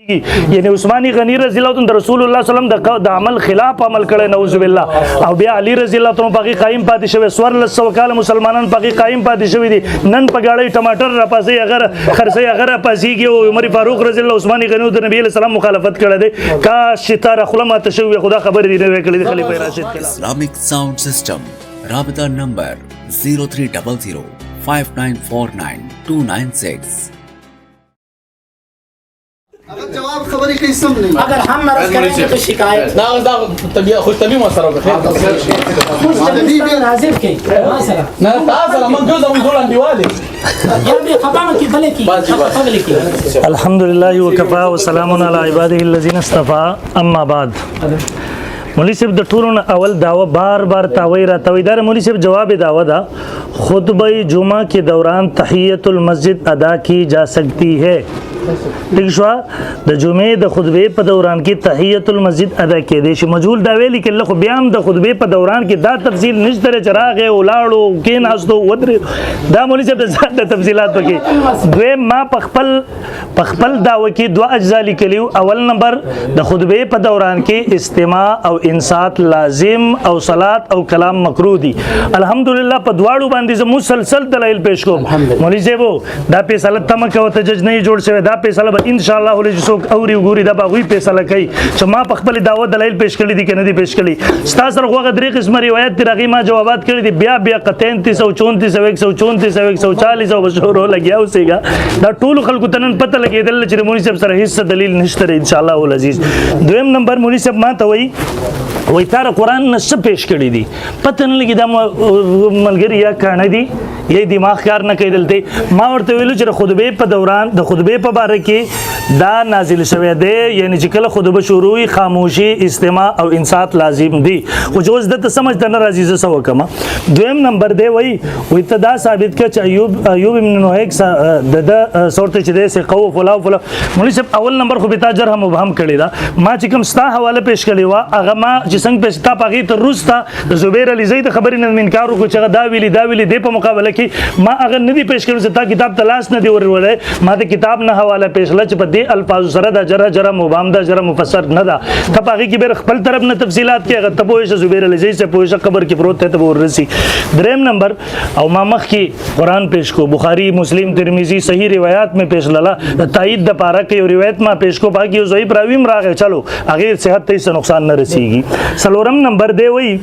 یعنی عثماني غنی رضی الله عنه رسول الله صلی الله علیه وسلم د عمل خلاف عمل کړي نعوذ بالله او بیا علی رضی الله عنه باقي قائم پاتې شوی سور لسو کال مسلمانان باقي قائم پاتې شوی دي نن په گاړی ټماټر را پاسي اگر خرسي اگر پاسيږي او عمر فاروق رضی الله عثماني غنی د نبی صلی الله مخالفت کړي دي کا شتار خلما تشوی خدا خبر دی نه کړي خلیفہ راشد Islamic Sound System رابطہ نمبر 0300 5949 296 अगर जवाब खबरी कहीं सम नहीं अगर हम मर्ज करेंगे तो शिकायत خوش طبيعي مسره بخير खुश जल्दी हाजिर के مثلا نا تعال من جزء من دول ديوالي يا ابي خبرك كيف لك قبلك الحمد لله وكفى وسلام على عباده الذين اصطفى اما بعد مولوی صاحب د ټولو اول دعوه بار بار تاوی را تویدار مولوی صاحب جواب دعوه دا خطبہ جمعہ کے دوران تحیت المسجد ادا کی جا سکتی ہے ٹھیک شو د جمعې د خطبه په دوران کې تحیت المسجد ادا کېدې شي مجهول دا ویلي کې له خو بیا هم د خطبه په دوران کې دا تفصیل نشته چراغ ولاړو کې ناستو ودرې دا مولوی صاحب د زیات تفصيلات پکې دوی ما په خپل دعوه کې دوه اجزا لیکلیو اول نمبر د خطبه په دوران کې استماع او انصات لازم او صلات او کلام مکروه دي الحمدلله په دواړو باندې زه مسلسل دلایل پیش کوم مولوی صاحب دا فیصله تم کوي ته جج نه جوړ شوی دا فیصله به ان شاء الله ولې څوک اوري وګوري دا به وی فیصله کوي چې ما په خپل دعوه دلایل پیش کړی دي کنه دي پیش کړی ستا سره غوغه درې قسمه روایت دی راغی ما جوابات کړی دي بیا قطعاً 334 134 140 بشور لګیا اوسېګا دا ټول خلکو تنن پته لګیدل چې مولوی صاحب سره هیڅ دلیل نشته ان شاء الله العزیز دویم نمبر مولوی صاحب ما ته وای تار قرآن نه څه پیش کړی دي پته نه لګی دا ملګری یا کانه دي یې دماغ کار نه کېدلته ما ورته ویلو چې خطبه په دوران د خطبه په باره کې دا نازل شوی دی یعنی چې کله خطبه شروعي خاموشي استماع او انصات لازم دي خو جوز د سمجھ نه راځي زه سو کما دویم نمبر دی وای ته دا ثابت کړ چې ایوب ابن نوحیک د صورت چې دی سه قو فلا مولوی صاحب اول نمبر خو به تاجر هم مبهم کړی دا ما چې کوم ستا حواله پیش کړی وا هغه ما چې څنګه پیش تا پاګی ته روستا زبیر علی زید خبرې نه انکار وکړ چې دا ویلی د په مقابله کې ما هغه ندی پیش کړو چې تا کتاب تلاش نه دی ورولې ما د کتاب نه حواله پیش لچ په دې الفاظ سره دا جره مبهم دا جره مفسر نه دا ته پاګی کې به خپل طرف نه تفصيلات کې هغه ته پوهې زبیر علی زید سے پوهې قبر کې پروت ته ورسي دریم نمبر او ما مخ کې قران پیش کو بخاری مسلم ترمذی صحیح روایت میں پیش لاله تایید د پاره کې یو روایت ما پیش کو باقي یو ضعیف راویم راغی چلو هغه صحت ته نقصان نه رسیږي سلورم نمبر دی وای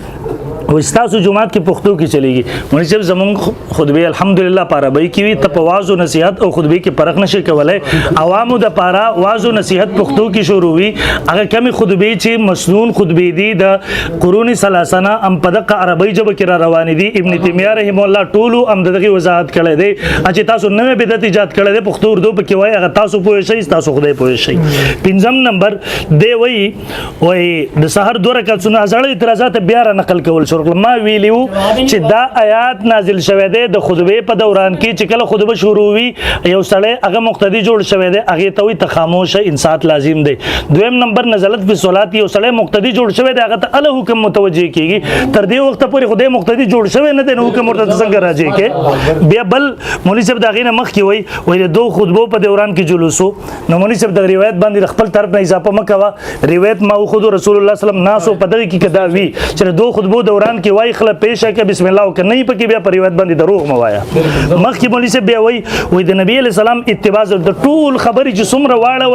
وستاسو جمعات کې پښتو کې چلیږي مونږ چې زمون خطبه الحمدلله پاره کې وي ته په واعظ او نصيحت او خطبه کې فرق نشي کولای عوامو د پاره واعظ او نصيحت پښتو کې شروع وي هغه کمی خطبه چې مسنون خطبه دي د قرون ثلاثه ام په دغه عربی ژبه کې را روان دي ابن تیمیه رحم الله ټولو ام دغه وضاحت کړی دی چې تاسو نوې بدعت ایجاد کړی دی پښتو اردو په کې وای هغه تاسو پوه شئ تاسو خدای پوه شئ پنځم نمبر دی وای د سحر دوه رکعتونه ازړې اعتراضات بیا را نقل کول ما ویلیو چې دا آیات نازل شوه دی د خطبه په دوران کې چې کله خطبه شروع وي یو سړی هغه مقتدی جوړ شوه دی هغه ته وي خاموش انصات لازم دی دویم نمبر نزلت په صلات یو سړی مقتدی جوړ شوه دی هغه ته ال حکم متوجه کیږي تر دې وخت پورې خدای مقتدی جوړ شوه نه دی نو حکم ورته څنګه راځي کې بیا بل مولوی صاحب دا غینه مخ کې وای د دوه خطبو په دوران کې جلوسو نو مولوی صاحب د روایت باندې خپل طرف نه اضافه مکوا روایت ما خود رسول الله صلی الله علیه وسلم ناسو په دغه کې کدا وی چې دوه خطبو دوران کې وای خله پیشه کې بسم الله وک نه پکې بیا پر روایت باندې دروغ موایا مخکې مولوی صاحب بیا وای د نبی علی سلام اتباع د ټول خبرې چې څومره واړه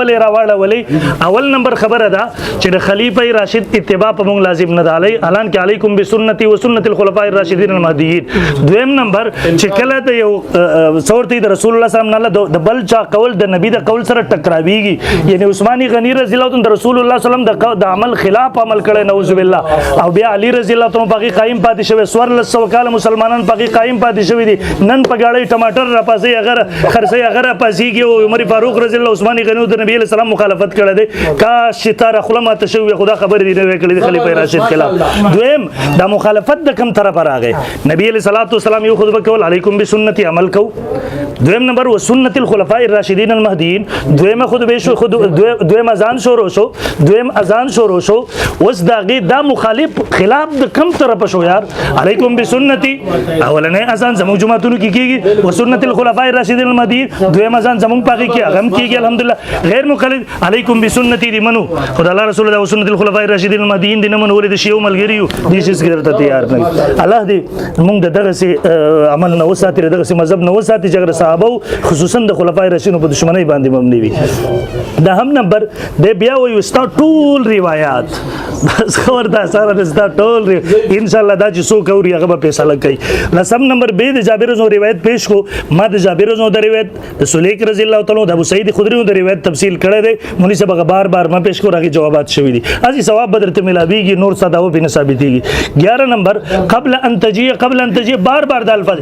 ولې اول نمبر خبره ده چې د خلیفہ راشد اتباع په موږ لازم نه دی اعلان کې علیکم بسنتی و سنت الخلفاء الراشدین المهدیین دویم نمبر چې کله د یو صورت د رسول الله صلی الله علیه وسلم د بل چا قول د نبی د قول سره ټکراویږي یعنی عثماني غنی رضی الله عنه رسول الله صلی الله علیه وسلم د عمل خلاف عمل کړي نعوذ بالله او بیا علی رضی الله عنه باقي قائم پاتې شوی سور لسو کال مسلمانان باقي قائم پاتې شوی دي نن په گاړی ټماټر را پاسي اگر خرسي اگر پاسيږي او عمر فاروق رضی الله عثماني غنی د نبی صلی الله مخالفت کړي دي کا شتار خلما تشوی خدا خبر دی نه کړي خلیفہ راشد خلاف دویم دا مخالفت د کم طرف راغی نبی علیہ الصلوۃ والسلام یو خطبه کول علیکم بسنتی عمل کو دویم نمبر و سنت الخلفاء الراشدین المهدیین دویم خطبه شو دویم اذان شروع شو اوس دا غي دا مخالف خلاف د کم طرف پښو یار علیکم بسنتی اولنې اذان زموږ جمعتونو کې کیږي وسنت الخلفاء الراشدین المهدیین دویم اذان زموږ پاکي کې هغه کیږي الحمدلله غیر مقلد علیکم بسنتی دی منو خدای الله رسول الله وسنت الخلفاء الراشدین المهدیین دین منو ولې د شیو ملګریو دې شي ګرته تیار نه الله دې موږ دغه سي عمل نه وساتي دغه سي مذهب نه وساتي چې صحابه خصوصا د خلفای راشدینو په دشمنی باندې مبني وي دا هم نمبر د بیا وي ستا ټول روایت بس خبر دا سره د ستا ټول ان شاء الله دا چې سو کوي هغه به فیصله کوي لسم نمبر به د جابر رضی روایت پیش کو ما د جابر رضی د روایت د سلیک رضی الله تعالی د ابو سعید خدری د روایت تفصیل کړه دی مولوی صاحب بار بار ما پیش کو راغي جوابات شوی دي ازي ثواب بدرته ملاويږي نور صداو به ثابتيږي 11 نمبر قبل ان تجي بار بار د الفاظ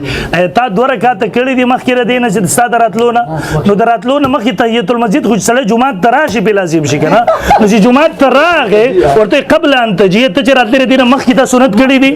تا دوه رکعات کړي دي مخکې دینه چې ستاسو راتلونه نو دراتلونه مخکې تحیت المسجد خو سړی جمعه تراشي په لازم شي کنه نو چې جمعه تراغه ورته قبل ان تجي ته چې راتلې دینه مخکې ته سنت کړي دي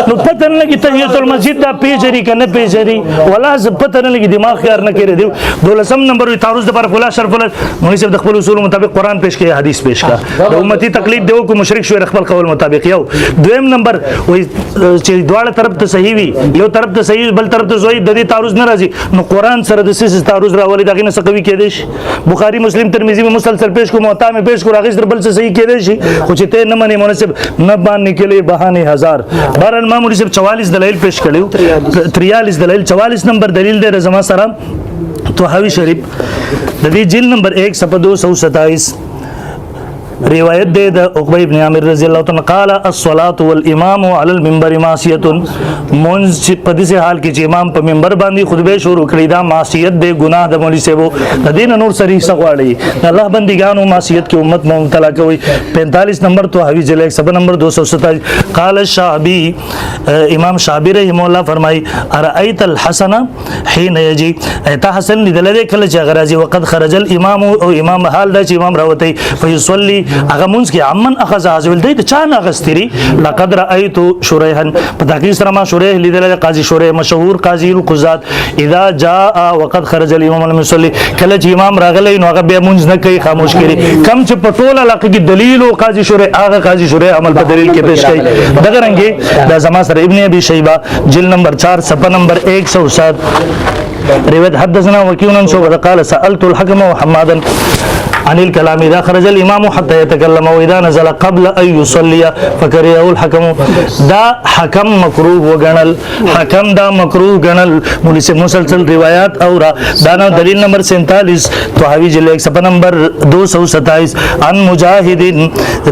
نو پته نه لګي تحیت المسجد دا پیجری کنه پیجری ولا ز پته نه لګي دماغ کار نه کړي دی 12 نمبر تعرض د پر فلا شرف مولوی صاحب د خپل اصول مطابق قران پیش کړي حدیث پیش کړه د امتی تقلید دیو کو مشرک شو خپل قول مطابق یو دویم نمبر وای چې دواړه طرف ته صحیح وي یو طرف ته صحیح بل طرف ته زوی د دې تعرض نه راځي نو قران سره د سیس تعرض راولي دغه نه سقوي کېدې شي بخاری مسلم ترمذی میں مسلسل پیش کو موطا میں پیش کو راغی بل سے صحیح کېدې شي خو چې ته نه منې مناسب نه باندې کېلې بهانه هزار بهرن ما مولوی صاحب 44 دلایل پیش کړو 43 دلایل 44 نمبر دلیل دی رضما سره طحاوی شریف د دې جلد نمبر 1 صفحه 227 روایت دے د عقبہ ابن عامر رضی اللہ عنہ قال الصلاة والامام علی المنبر معصیت منز په دې حال کې چې امام په منبر باندې خطبه شروع کړی دا معصیت دے گناہ د مولوی صاحب د دین نور سری سغواړي الله بندګانو معصیت کې امت مبتلا کوي 45 نمبر تو حوی جلد 1 نمبر 227 قال الشعبی امام شعبی رحمه الله فرمای ارایت الحسن حين یجي ایت حسن دلته کله چې غرازي وقت خرج الامام او امام حال دا چې امام راوتی فیصلی هغه مونږ کې عمن اخذ ازول دی چا نه غستری لقد رايت شريحا په تحقیق سره ما شریح لیدل قاضي شریح مشهور قاضي القضات اذا جاء وقد خرج الامام المصلي کله چې امام راغلی نو هغه به مونږ نه کوي خاموش کړي کم چې په ټول علاقه کې دلیل او قاضي شریح هغه قاضي شریح عمل په دلیل کې پیش کړي دغه رنګه د زما سره ابن ابي شيبه جلد نمبر 4 صفحه نمبر 107 روایت حدثنا وكيع شعبة قال سألت الحكم وحمادا عن الكلام اذا خرج الامام حتى يتكلم واذا نزل قبل ان يصلي فكرهه الحكم دا حکم مکروه وګڼل حکم دا مکروه ګڼل مولوی سے مسلسل روایت اور دا دلیل نمبر 47 طحاوی جلد صفحہ نمبر 227 عن مجاهد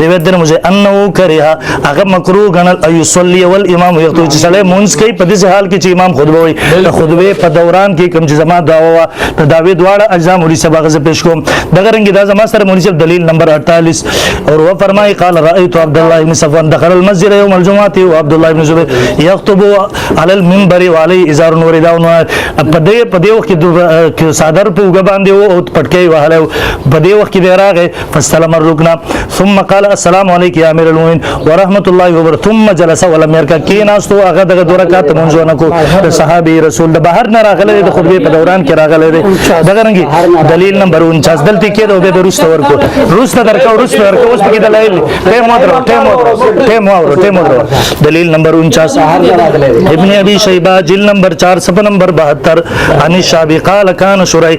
روایت در مجھے انه کرہ هغه مکروه ګڼل ان يصلي والامام يخطب چې سړی مونږ کوي په دې حال کې چې امام خطبه وي خطبه په دوران کې کوم چې زما دعوا تداوی دواړه اجزا مولوی سے باغ پیش کوم دغه رنګ زما سره مولوی صاحب دلیل نمبر 48 اور وہ فرمائے قال رأيت عبد الله بن صفوان دخل المسجد يوم الجمعة وعبد الله بن زبير يخطب على المنبر وعليه ازار ورداء پدې وخت کې صادر په وګ باندې او پټکي وهله پدې وخت کې راغې فاستلم الركن ثم قال السلام عليك يا امير المؤمنين ورحمه الله وبركاته ثم جلس ولم يركع کیناستو هغه دغه دوه رکعات منځونه کو صحابي رسول د بهر نه راغله د خطبه په دوران کې راغله دغه رنګ دلیل نمبر 49 دلته کې د روسته ورکو روسته درکو اوس په کې دلایل ټیم دلیل نمبر 49 ابن ابي شيبه جلد نمبر 4 صفحه نمبر 72 عن الشعبي قال كان شريح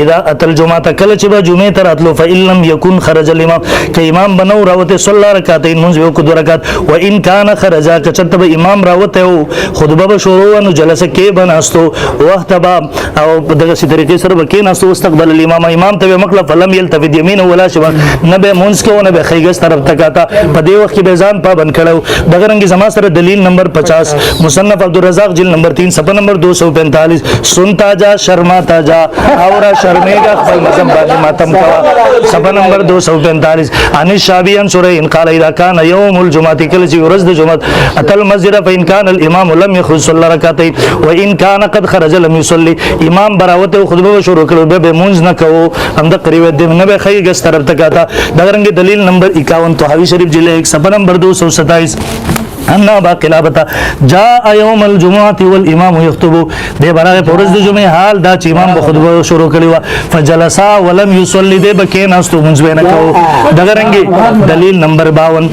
اذا اتى الجمعه كل چې جمعه تر اتلو فإن لم يكن خرج الامام ک امام بنو راوته صلى ركعتين منذ یو کو دو رکعت وان كان خرج کچته امام راوته خطبه شروع نو جلس کې بناستو وختبا او دغه سي طریقې سره وکیناستو استقبل الامام امام ته مخلف فلم يلتفت يمين ولا شمال نبه مونږ کو نه به خیګس طرف تکاتا په دې وخت کې بیزان پابند کړو دغه رنګ زما سره دلیل نمبر 50 مصنف عبدالرزاق جلد نمبر 3 صفحه نمبر 245 سنتا جا شرماتا جا اورا شرمېګا خپل مذهب باندې ماتم کوا صفحه نمبر 245 ان شابي ان سورہ ان قال اذا كان يوم الجمعه کله چې ورځ د جمعه اتل مسجد فان كان الامام لم يخرج صلى ركعتين وان كان قد خرج لم يصلي امام براوته خطبه شروع کړو به مونږ نه کوو هم د قریب د نه به خیګس طرف تکاتا دغه رنګ دلیل نمبر 51 طحاوی شریف جلد 1 صفحه نمبر 227 ان باقلا بتا جاء يوم الجمعه والامام يخطب دے برابر پرز د جمعه حال دا چې امام خطبه شروع کړي وا فجلسا ولم يصلي دے بکین استو منځ نه کو دغه رنګي دلیل نمبر 52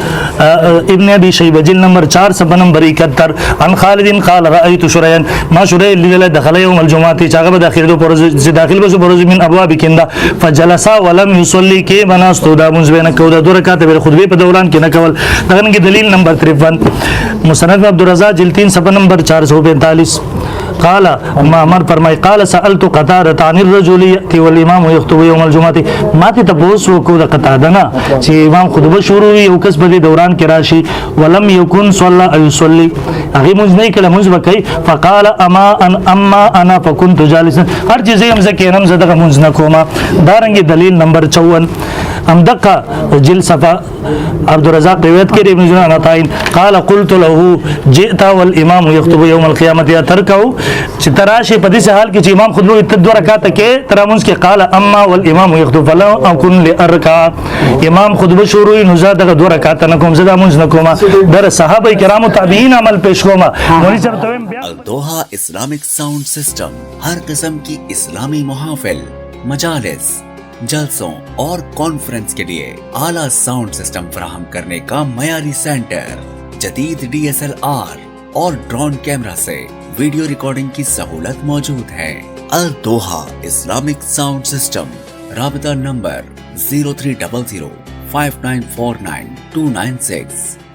ابن ابي شيبه جلد نمبر 4 صفحه نمبر 71 عن خالد قال رايت شريا ما شريا اللي دخل يوم الجمعه چاغه داخل دو پرز داخل بس پرز من ابواب کندا فجلسا ولم يصلي کې بنا استو دا منځ نه کو د رکعات به خطبه په دوران کې نه کول دغه رنګي دلیل نمبر 53 مسند عبد الرزاق جلد 3 صفحه نمبر 445 قال معمر فرمای قال سألت قتادة عن الرجل يأتي والإمام يخطب يوم الجمعة ما ته تاسو کو د قتاده نه چې امام خطبه شروع یو کس په دوران کې راشي ولم يكن صلى او يصلي هغه موږ نه کله موږ وکي فقال اما انا فكنت جالسا هر چیز هم زکه نم زده موږ نه کومه دارنګ دلیل نمبر 54 ام دقه جل صفا عبد الرزاق روایت کړي ابن جنان عطاین قال قلت له جئت والامام يخطب يوم القيامه تركوا چې تراشه په دې حال کې چې امام خطبه ته 2 رکعات کې ترامونس کې قال اما والامام يخطب فلا اكن لاركع امام خطبه شروع نو زاد 2 رکعات نه کوم زدا مونږ نه کومه در صحابه کرامو تابعین عمل پیش کومه مولوی صاحب ته بیا الدوحہ اسلامک ساؤنड सिस्टम हर किस्म की इस्लामी मुहाफिल मजालिस जलसों और कॉन्फ्रेंस के लिए आला साउंड सिस्टम फराहम करने का मयारी सेंटर जदीद DSLR और ड्रोन कैमरा से वीडियो रिकॉर्डिंग की सहूलत मौजूद है। अल दोहा इस्लामिक साउंड सिस्टम राबता नंबर 0300 5949 296